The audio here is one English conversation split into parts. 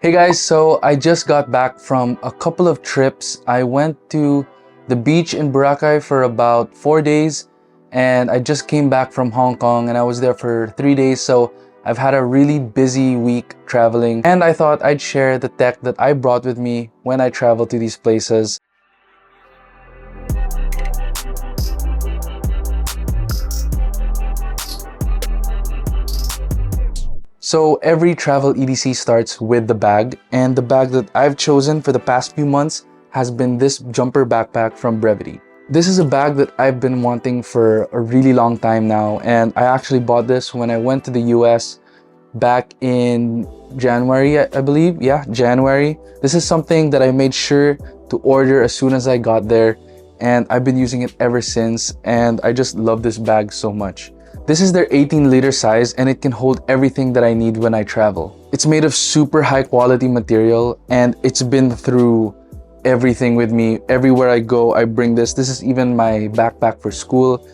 Hey guys, so I just got back from a couple of trips. I went to the beach in Boracay for about 4 days, and I just came back from Hong Kong and I was there for 3 days. So I've had a really busy week traveling, and I thought I'd share the tech that I brought with me when I travel to these places. So every travel EDC starts with the bag, and the bag that I've chosen for the past few months has been this jumper backpack from Brevity. This is a bag that I've been wanting for a really long time now, and I actually bought this when I went to the US back in January, I believe. Yeah, January. This is something that I made sure to order as soon as I got there, and I've been using it ever since, and I just love this bag so much. This is their 18-liter size, and it can hold everything that I need when I travel. It's made of super high quality material, and it's been through everything with me. Everywhere I go, I bring this. This is even my backpack for school.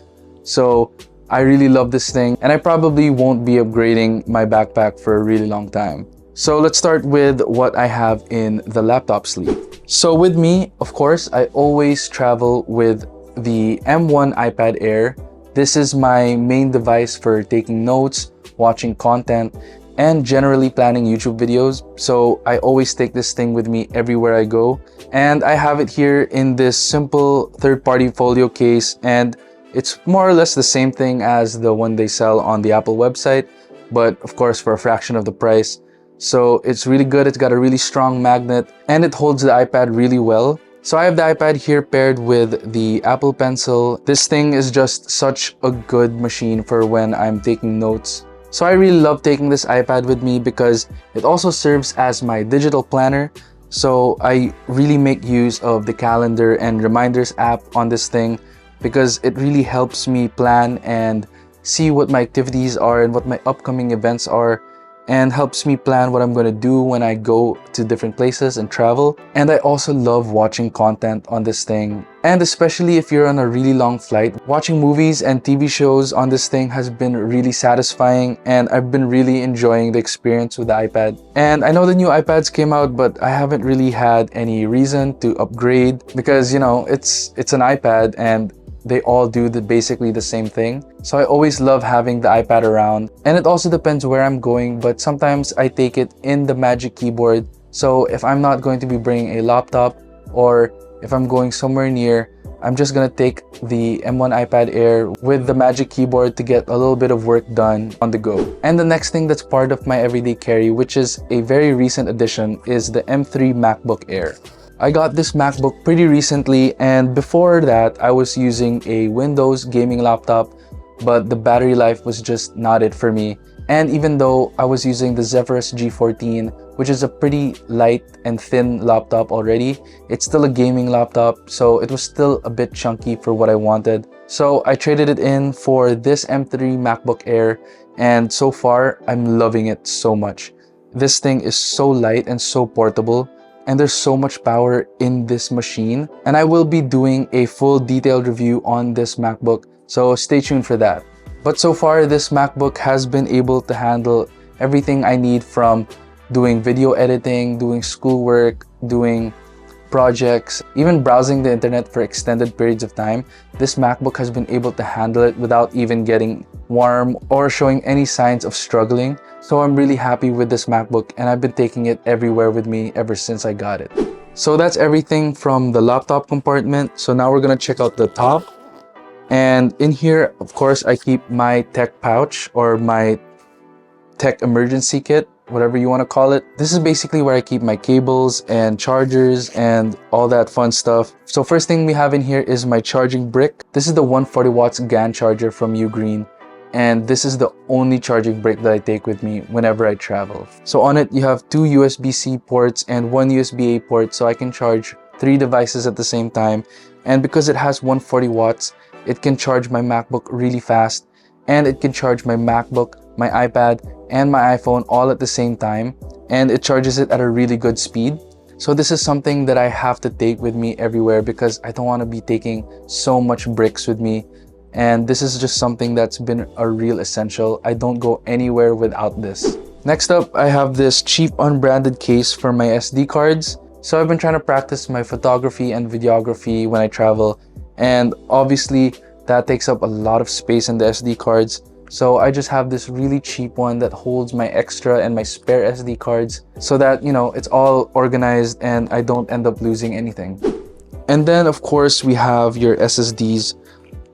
So I really love this thing, and I probably won't be upgrading my backpack for a really long time. So let's start with what I have in the laptop sleeve. So with me, of course, I always travel with the M1 iPad Air. This is my main device for taking notes, watching content, and generally planning YouTube videos. So I always take this thing with me everywhere I go. And I have it here in this simple third-party folio case, and it's more or less the same thing as the one they sell on the Apple website, but of course for a fraction of the price. So it's really good. It's got a really strong magnet, and it holds the iPad really well. So I have the iPad here paired with the Apple Pencil. This thing is just such a good machine for when I'm taking notes. So I really love taking this iPad with me because it also serves as my digital planner. So I really make use of the calendar and reminders app on this thing because it really helps me plan and see what my activities are and what my upcoming events are, and helps me plan what I'm going to do when I go to different places and travel. And I also love watching content on this thing. And especially if you're on a really long flight, watching movies and TV shows on this thing has been really satisfying, and I've been really enjoying the experience with the iPad. And I know the new iPads came out, but I haven't really had any reason to upgrade because, you know, it's an iPad and they all do basically the same thing. So I always love having the iPad around, and it also depends where I'm going, but sometimes I take it in the Magic Keyboard. So if I'm not going to be bringing a laptop, or if I'm going somewhere near, I'm just gonna take the M1 iPad Air with the Magic Keyboard to get a little bit of work done on the go. And the next thing that's part of my everyday carry, which is a very recent addition, is the M3 MacBook Air. I got this MacBook pretty recently, and before that I was using a Windows gaming laptop, but the battery life was just not it for me. And even though I was using the Zephyrus G14, which is a pretty light and thin laptop already, it's still a gaming laptop, so it was still a bit chunky for what I wanted. So I traded it in for this M3 MacBook Air, and so far I'm loving it so much. This thing is so light and so portable, and there's so much power in this machine, and I will be doing a full detailed review on this MacBook, so stay tuned for that. But so far, this MacBook has been able to handle everything I need, from doing video editing, doing schoolwork, doing projects, even browsing the internet for extended periods of time. This MacBook has been able to handle it without even getting warm or showing any signs of struggling. So I'm really happy with this MacBook, and I've been taking it everywhere with me ever since I got it. So that's everything from the laptop compartment. So now we're gonna check out the top. And in here, of course, I keep my tech pouch, or my tech emergency kit, whatever you want to call it. This is basically where I keep my cables and chargers and all that fun stuff. So first thing we have in here is my charging brick. This is the 140 watts GAN charger from Ugreen, and this is the only charging brick that I take with me whenever I travel. So on it, you have 2 USB-C ports and 1 USB-A port, so I can charge 3 devices at the same time. And because it has 140 watts, it can charge my MacBook really fast, and it can charge my MacBook, my iPad, and my iPhone all at the same time, and it charges it at a really good speed. So this is something that I have to take with me everywhere because I don't want to be taking so much bricks with me, and this is just something that's been a real essential. I don't go anywhere without this. Next up, I have this cheap unbranded case for my SD cards. So I've been trying to practice my photography and videography when I travel, and obviously that takes up a lot of space in the SD cards. So I just have this really cheap one that holds my extra and my spare SD cards so that, you know, it's all organized and I don't end up losing anything. And then of course we have your SSDs.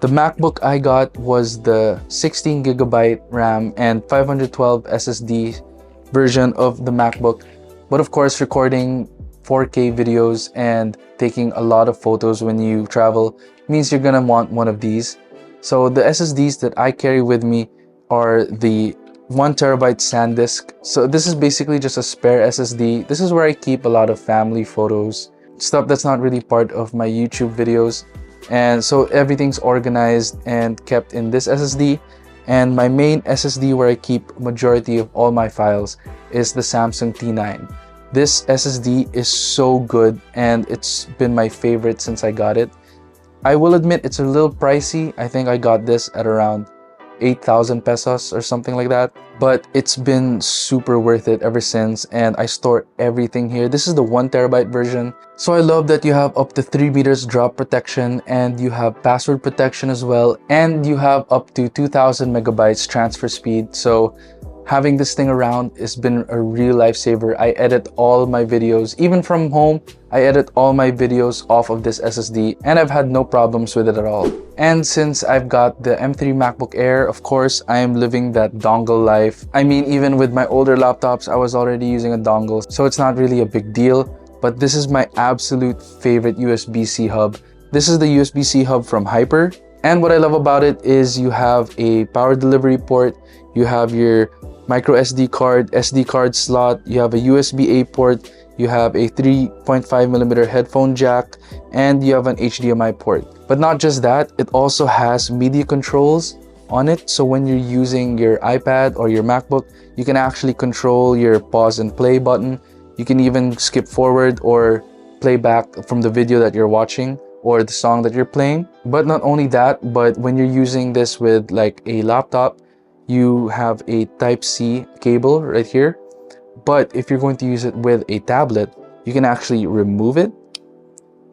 The MacBook I got was the 16GB RAM and 512 SSD version of the MacBook. But of course, recording 4K videos and taking a lot of photos when you travel means you're gonna want one of these. So the SSDs that I carry with me are the 1TB SanDisk. So this is basically just a spare SSD. This is where I keep a lot of family photos, stuff that's not really part of my YouTube videos. And so everything's organized and kept in this SSD. And my main SSD where I keep majority of all my files is the Samsung T9. This SSD is so good and it's been my favorite since I got it. I will admit it's a little pricey. I think I got this at around 8,000 pesos or something like that, but it's been super worth it ever since, and I store everything here. This is the 1TB version. So I love that you have up to 3 meters drop protection, and you have password protection as well, and you have up to 2000 megabytes transfer speed. So having this thing around has been a real lifesaver. I edit all my videos, even from home. I edit all my videos off of this SSD, and I've had no problems with it at all. And since I've got the M3 MacBook Air, of course, I am living that dongle life. I mean, even with my older laptops, I was already using a dongle, so it's not really a big deal. But this is my absolute favorite USB-C hub. This is the USB-C hub from Hyper. And what I love about it is you have a power delivery port, you have your micro SD card slot, you have a USB-A port, you have a 3.5mm headphone jack, and you have an HDMI port. But not just that, it also has media controls on it. So when you're using your iPad or your MacBook, you can actually control your pause and play button. You can even skip forward or play back from the video that you're watching or the song that you're playing. But not only that, but when you're using this with like a laptop, you have a Type-C cable right here. But if you're going to use it with a tablet, you can actually remove it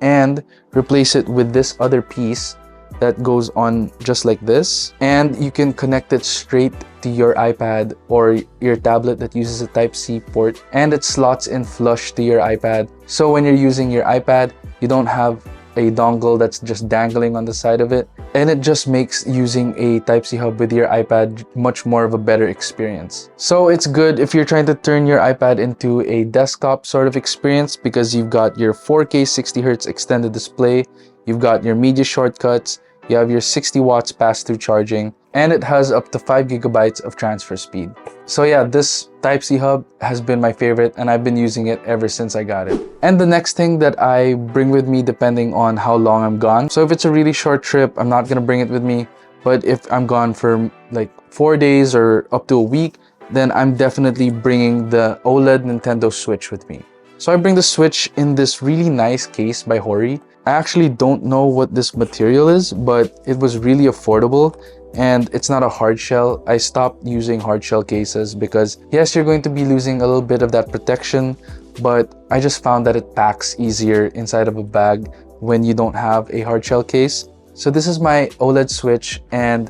and replace it with this other piece that goes on just like this, and you can connect it straight to your iPad or your tablet that uses a Type-C port, and it slots in flush to your iPad. So when you're using your iPad, you don't have a dongle that's just dangling on the side of it, and it just makes using a Type-C hub with your iPad much more of a better experience. So it's good if you're trying to turn your iPad into a desktop sort of experience, because you've got your 4K 60Hz extended display, you've got your media shortcuts, you have your 60 watts pass-through charging, and it has up to 5 GB of transfer speed. So yeah, this Type-C hub has been my favorite, and I've been using it ever since I got it. And the next thing that I bring with me depending on how long I'm gone. So if it's a really short trip, I'm not gonna bring it with me. But if I'm gone for like 4 days or up to a week, then I'm definitely bringing the OLED Nintendo Switch with me. So I bring the Switch in this really nice case by Hori. I actually don't know what this material is, but it was really affordable, and it's not a hard shell. I stopped using hard shell cases because yes, you're going to be losing a little bit of that protection, but I just found that it packs easier inside of a bag when you don't have a hard shell case. So this is my OLED Switch, and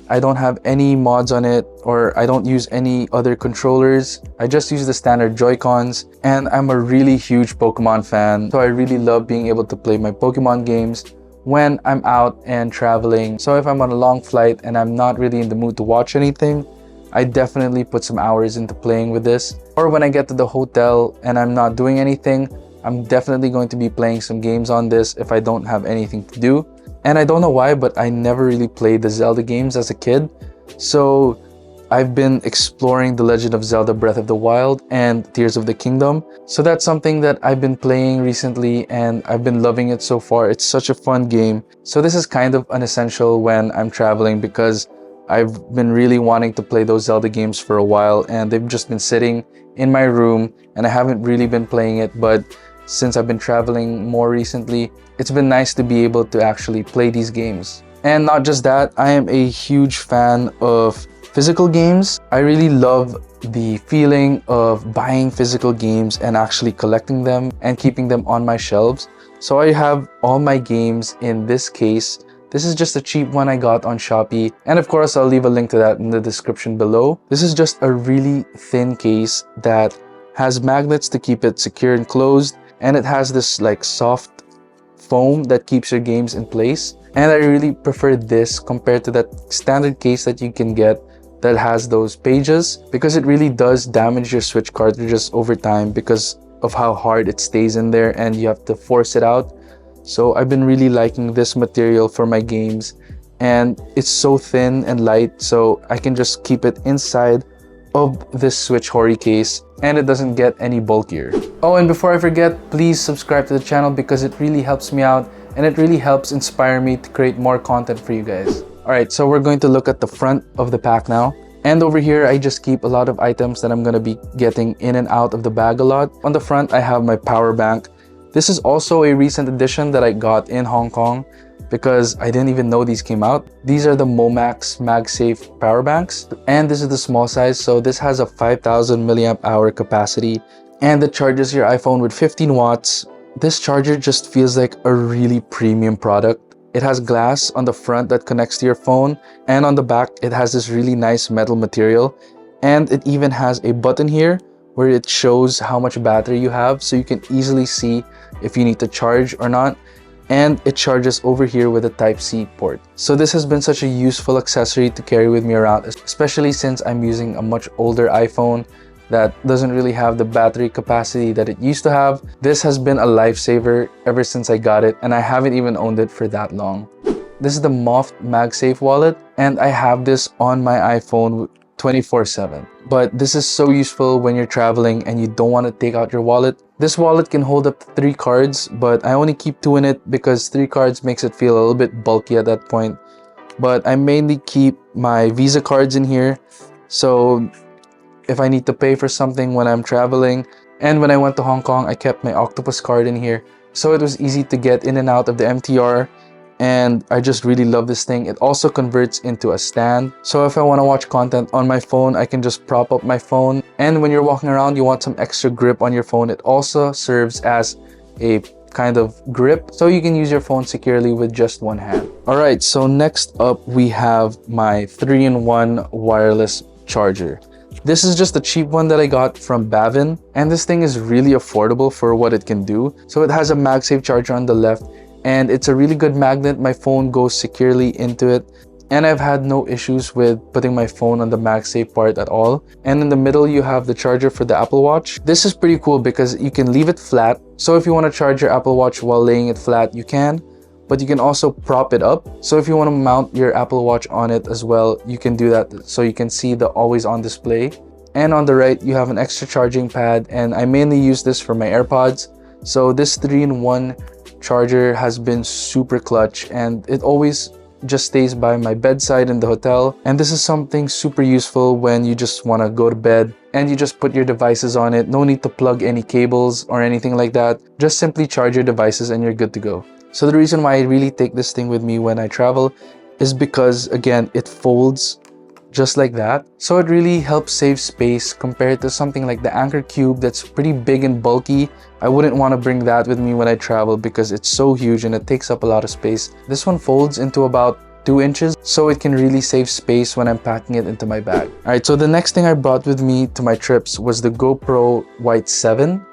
I don't have any mods on it, or I don't use any other controllers. I just use the standard Joy-Cons, and I'm a really huge Pokemon fan. So I really love being able to play my Pokemon games when I'm out and traveling. So if I'm on a long flight and I'm not really in the mood to watch anything, I definitely put some hours into playing with this. Or when I get to the hotel and I'm not doing anything, I'm definitely going to be playing some games on this if I don't have anything to do. And I don't know why, but I never really played the Zelda games as a kid. So I've been exploring The Legend of Zelda Breath of the Wild and Tears of the Kingdom. So that's something that I've been playing recently, and I've been loving it so far. It's such a fun game. So this is kind of an essential when I'm traveling, because I've been really wanting to play those Zelda games for a while, and they've just been sitting in my room and I haven't really been playing it. But since I've been traveling more recently, it's been nice to be able to actually play these games. And not just that, I am a huge fan of physical games. I really love the feeling of buying physical games and actually collecting them and keeping them on my shelves. So I have all my games in this case. This is just a cheap one I got on Shopee, and of course I'll leave a link to that in the description below. This is just a really thin case that has magnets to keep it secure and closed, and it has this like soft foam that keeps your games in place. And I really prefer this compared to that standard case that you can get that has those pages, because it really does damage your Switch cartridges over time because of how hard it stays in there and you have to force it out. So I've been really liking this material for my games, and it's so thin and light, so I can just keep it inside of this Switch Hori case and it doesn't get any bulkier. Oh, and before I forget, please subscribe to the channel because it really helps me out and it really helps inspire me to create more content for you guys. Alright, so we're going to look at the front of the pack now. And over here, I just keep a lot of items that I'm going to be getting in and out of the bag a lot. On the front, I have my power bank. This is also a recent addition that I got in Hong Kong because I didn't even know these came out. These are the Momax MagSafe power banks, and this is the small size. So this has a 5000 milliamp hour capacity and it charges your iPhone with 15 watts. This charger just feels like a really premium product. It has glass on the front that connects to your phone, and on the back it has this really nice metal material, and it even has a button here where it shows how much battery you have, so you can easily see if you need to charge or not. And it charges over here with a Type-C port. So this has been such a useful accessory to carry with me around, especially since I'm using a much older iPhone that doesn't really have the battery capacity that it used to have. This has been a lifesaver ever since I got it, and I haven't even owned it for that long. This is the Moft MagSafe wallet, and I have this on my iPhone 24/7. But this is so useful when you're traveling and you don't want to take out your wallet. This wallet can hold up to 3 cards, but I only keep 2 in it because 3 cards makes it feel a little bit bulky at that point. But I mainly keep my Visa cards in here, so if I need to pay for something when I'm traveling. And when I went to Hong Kong, I kept my Octopus card in here, so it was easy to get in and out of the MTR. And I just really love this thing. It also converts into a stand, so if I want to watch content on my phone, I can just prop up my phone. And when you're walking around, you want some extra grip on your phone, it also serves as a kind of grip, so you can use your phone securely with just one hand. Alright, so next up we have my 3-in-1 wireless charger. This is just a cheap one that I got from Bavin, and this thing is really affordable for what it can do. So it has a MagSafe charger on the left, and it's a really good magnet. My phone goes securely into it, and I've had no issues with putting my phone on the MagSafe part at all. And in the middle, you have the charger for the Apple Watch. This is pretty cool because you can leave it flat. So if you want to charge your Apple Watch while laying it flat, you can. But you can also prop it up. So if you want to mount your Apple Watch on it as well, you can do that so you can see the always on display. And on the right, you have an extra charging pad, and I mainly use this for my AirPods. So this 3-in-1 charger has been super clutch, and it always just stays by my bedside in the hotel. And this is something super useful when you just want to go to bed and you just put your devices on it. No need to plug any cables or anything like that. Just simply charge your devices and you're good to go. So the reason why I really take this thing with me when I travel is because, again, it folds just like that. So it really helps save space compared to something like the Anchor Cube that's pretty big and bulky. I wouldn't want to bring that with me when I travel because it's so huge and it takes up a lot of space. This one folds into about 2 inches, so it can really save space when I'm packing it into my bag. Alright, so the next thing I brought with me to my trips was the GoPro White 7.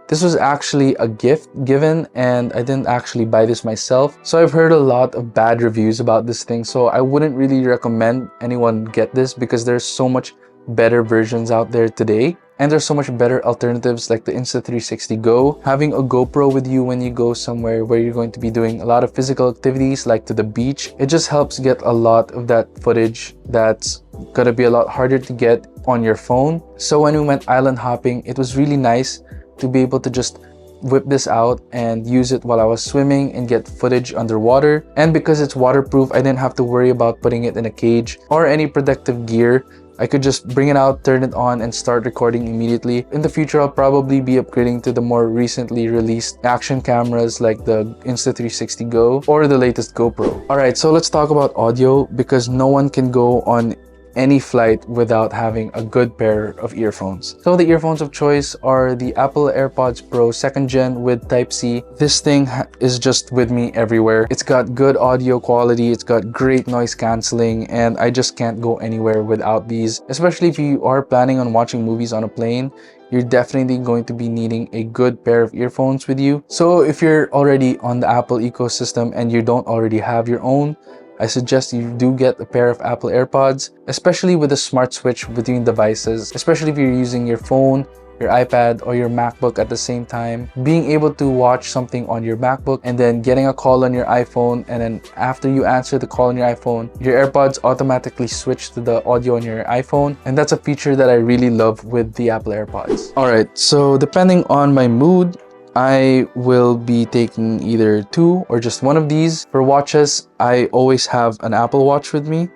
This was actually a gift given, and I didn't actually buy this myself. So I've heard a lot of bad reviews about this thing, so I wouldn't really recommend anyone get this because there's so much better versions out there today. And there's so much better alternatives like the Insta360 Go. Having a GoPro with you when you go somewhere where you're going to be doing a lot of physical activities like to the beach, it just helps get a lot of that footage that's gonna be a lot harder to get on your phone. So when we went island hopping, it was really nice to be able to just whip this out and use it while I was swimming and get footage underwater. And because it's waterproof, I didn't have to worry about putting it in a cage or any protective gear. I could just bring it out, turn it on, and start recording immediately. In the future, I'll probably be upgrading to the more recently released action cameras like the Insta360 Go or the latest GoPro. Alright, so let's talk about audio because no one can go on any flight without having a good pair of earphones. So the earphones of choice are the Apple AirPods Pro 2nd Gen with Type-C. This thing is just with me everywhere. It's got good audio quality, it's got great noise cancelling, and I just can't go anywhere without these. Especially if you are planning on watching movies on a plane, you're definitely going to be needing a good pair of earphones with you. So if you're already on the Apple ecosystem and you don't already have your own, I suggest you do get a pair of Apple AirPods, especially with a smart switch between devices, especially if you're using your phone, your iPad, or your MacBook at the same time. Being able to watch something on your MacBook and then getting a call on your iPhone, and then after you answer the call on your iPhone, your AirPods automatically switch to the audio on your iPhone, and that's a feature that I really love with the Apple AirPods. Alright, so depending on my mood, I will be taking either two or just one of these. For watches, I always have an Apple Watch with me.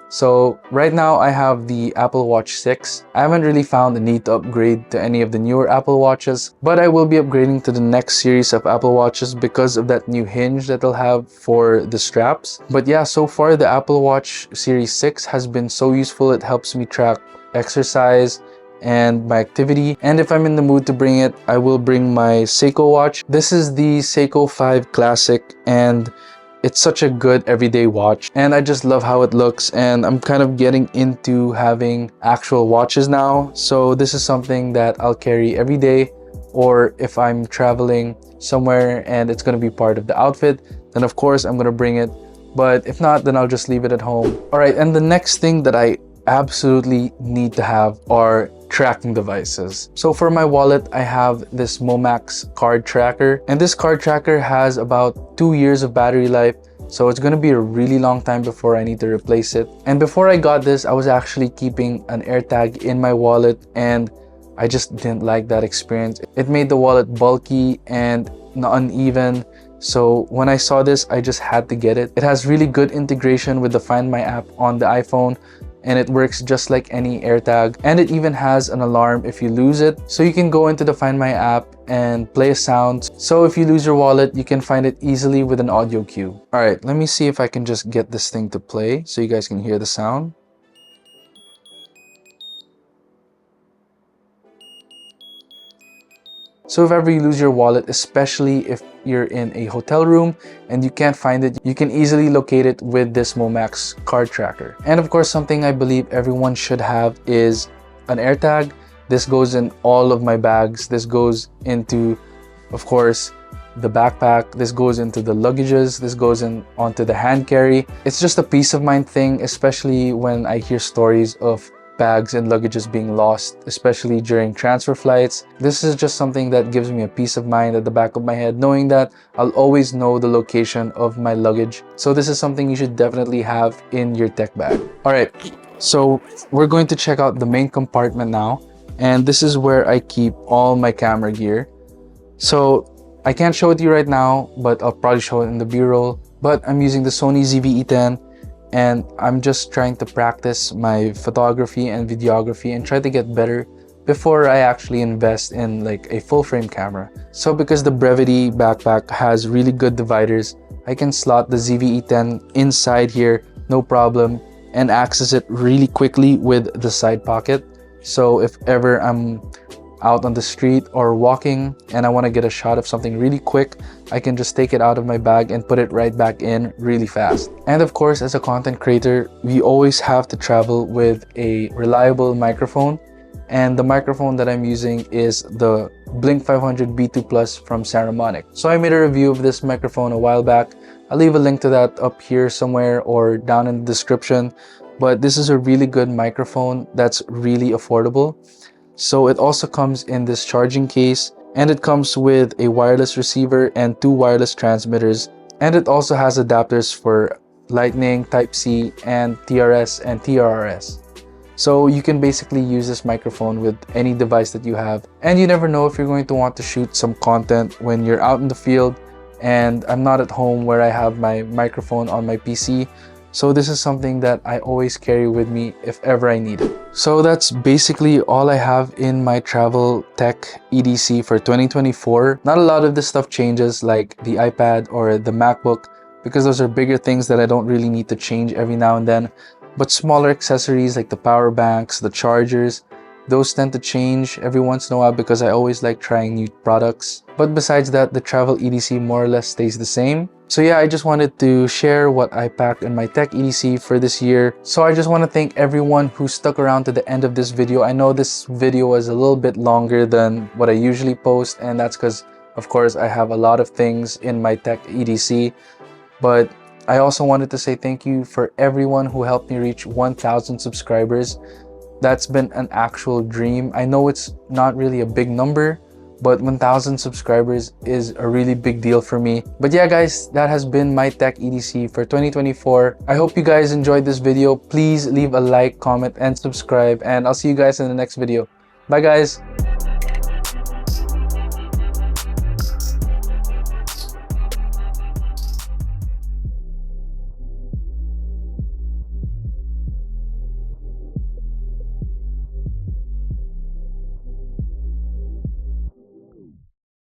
So right now I have the Apple Watch 6. I haven't really found the need to upgrade to any of the newer Apple Watches, but I will be upgrading to the next series of Apple Watches because of that new hinge that they'll have for the straps. But yeah, so far the Apple Watch Series 6 has been so useful. It helps me track exercise and my activity, and if I'm in the mood to bring it, I will bring my Seiko watch. This is the Seiko 5 Classic, and it's such a good everyday watch, and I just love how it looks, and I'm kind of getting into having actual watches now, so this is something that I'll carry every day, or if I'm traveling somewhere and it's going to be part of the outfit, then of course I'm going to bring it, but if not, then I'll just leave it at home. Alright, and the next thing that I absolutely need to have are tracking devices. So for my wallet, I have this Momax card tracker, and this card tracker has about 2 years of battery life, so it's going to be a really long time before I need to replace it. And before I got this, I was actually keeping an AirTag in my wallet, and I just didn't like that experience. It made the wallet bulky and uneven. So when I saw this, I just had to get it. It has really good integration with the Find My app on the iPhone, and it works just like any AirTag, and it even has an alarm if you lose it, so you can go into the Find My app and play a sound, so if you lose your wallet, you can find it easily with an audio cue. Alright, let me see if I can just get this thing to play so you guys can hear the sound. So if ever you lose your wallet, especially if you're in a hotel room and you can't find it, you can easily locate it with this Momax card tracker. And of course, something I believe everyone should have is an AirTag. This goes in all of my bags. This goes into, of course, the backpack. This goes into the luggages. This goes in onto the hand carry. It's just a peace of mind thing, especially when I hear stories of bags and luggages being lost, especially during transfer flights. This is just something that gives me a peace of mind at the back of my head, knowing that I'll always know the location of my luggage. So this is something you should definitely have in your tech bag. Alright, so we're going to check out the main compartment now, and this is where I keep all my camera gear. So I can't show it to you right now, but I'll probably show it in the B-roll. But I'm using the Sony ZV-E10, and I'm just trying to practice my photography and videography and try to get better before I actually invest in like a full frame camera. So because the Brevity backpack has really good dividers, I can slot the ZV-E10 inside here, no problem, and access it really quickly with the side pocket. So if ever I'm out on the street or walking and I want to get a shot of something really quick, I can just take it out of my bag and put it right back in really fast. And of course, as a content creator, we always have to travel with a reliable microphone, and the microphone that I'm using is the Blink500B2 Plus from Saramonic. So I made a review of this microphone a while back. I'll leave a link to that up here somewhere or down in the description, but this is a really good microphone that's really affordable. So it also comes in this charging case, and it comes with a wireless receiver and 2 wireless transmitters, and it also has adapters for Lightning, Type-C, and TRS and TRRS. So you can basically use this microphone with any device that you have, and you never know if you're going to want to shoot some content when you're out in the field and I'm not at home where I have my microphone on my PC. So this is something that I always carry with me if ever I need it. So that's basically all I have in my travel tech EDC for 2024. Not a lot of this stuff changes, like the iPad or the MacBook, because those are bigger things that I don't really need to change every now and then. But smaller accessories like the power banks, the chargers, those tend to change every once in a while because I always like trying new products. But besides that, the travel EDC more or less stays the same. So yeah, I just wanted to share what I packed in my Tech EDC for this year. So I just want to thank everyone who stuck around to the end of this video. I know this video was a little bit longer than what I usually post, and that's because, of course, I have a lot of things in my Tech EDC. But I also wanted to say thank you for everyone who helped me reach 1,000 subscribers. That's been an actual dream. I know it's not really a big number, but 1,000 subscribers is a really big deal for me. But yeah guys, that has been my Tech EDC for 2024. I hope you guys enjoyed this video. Please leave a like, comment, and subscribe, and I'll see you guys in the next video. Bye guys!